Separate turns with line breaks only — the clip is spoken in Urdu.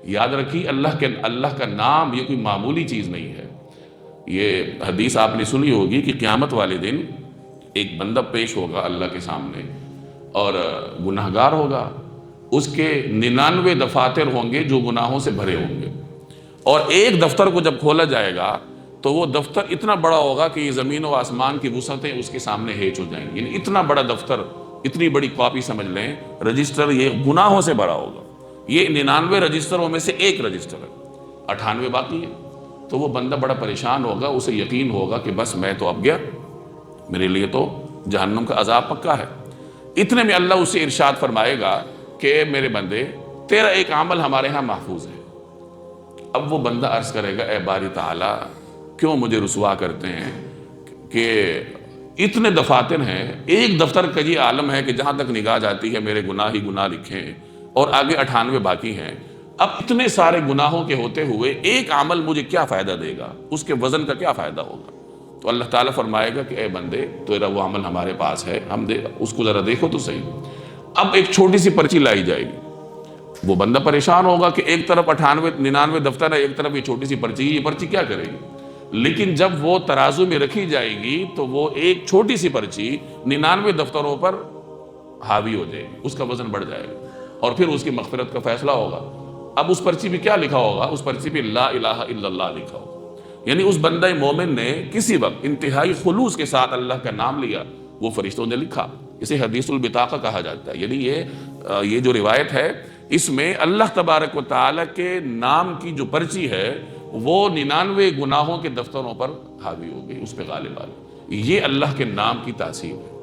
یاد رکھیے اللہ کا نام یہ کوئی معمولی چیز نہیں ہے۔ یہ حدیث آپ نے سنی ہوگی کہ قیامت والے دن ایک بندہ پیش ہوگا اللہ کے سامنے اور گناہگار ہوگا، اس کے 99 دفاتر ہوں گے جو گناہوں سے بھرے ہوں گے، اور ایک دفتر کو جب کھولا جائے گا تو وہ دفتر اتنا بڑا ہوگا کہ یہ زمین و آسمان کی وسعتیں اس کے سامنے ہیچ ہو جائیں گی، یعنی اتنا بڑا دفتر، اتنی بڑی کاپی سمجھ لیں، رجسٹر یہ گناہوں سے بھرا ہوگا۔ یہ 99 رجسٹروں میں سے ایک رجسٹر ہے، 98 باقی ہے۔ تو وہ بندہ بڑا پریشان ہوگا، اسے یقین ہوگا کہ بس میں تو اب گیا، میرے لیے تو جہنم کا عذاب پکا ہے۔ اتنے میں اللہ اسے ارشاد فرمائے گا کہ میرے بندے تیرا ایک عمل ہمارے ہاں محفوظ ہے۔ اب وہ بندہ عرض کرے گا اے باری تعالیٰ کیوں مجھے رسوا کرتے ہیں کہ اتنے دفاتر ہیں، ایک دفتر کا یہ عالم ہے کہ جہاں تک نگاہ جاتی ہے میرے گناہ ہی گناہ لکھے ہیں، اور آگے 98 باقی ہیں۔ اب اتنے سارے گناہوں کے ہوتے ہوئے ایک عمل مجھے کیا فائدہ دے گا، اس کے وزن کا کیا فائدہ ہوگا؟ تو اللہ تعالیٰ فرمائے گا کہ اے بندے تیرا وہ عمل ہمارے پاس ہے، ہم دے اس کو ذرا دیکھو تو صحیح۔ اب ایک چھوٹی سی پرچی لائی جائے گی، وہ بندہ پریشان ہوگا کہ ایک طرف 99 دفتر ہے، ایک طرف یہ چھوٹی سی پرچی، یہ پرچی کیا کرے گی؟ لیکن جب وہ ترازو میں رکھی جائے گی تو وہ ایک چھوٹی سی پرچی 99 دفتروں پر حاوی ہو جائے گی، اس کا وزن بڑھ جائے گا، اور پھر اس کی مغفرت کا فیصلہ ہوگا۔ اب اس پرچی پہ کیا لکھا ہوگا؟ اس پرچی پہ لا الہ الا اللہ لکھا ہوگا، یعنی اس بندہ مومن نے کسی وقت انتہائی خلوص کے ساتھ اللہ کا نام لیا، وہ فرشتوں نے لکھا۔ اسے حدیث البطاقہ کہا جاتا ہے، یعنی یہ جو روایت ہے اس میں اللہ تبارک و تعالیٰ کے نام کی جو پرچی ہے وہ 99 گناہوں کے دفتروں پر حاوی ہو گئی، اس پہ غالب آ گئی۔ یہ اللہ کے نام کی تاثیر ہے۔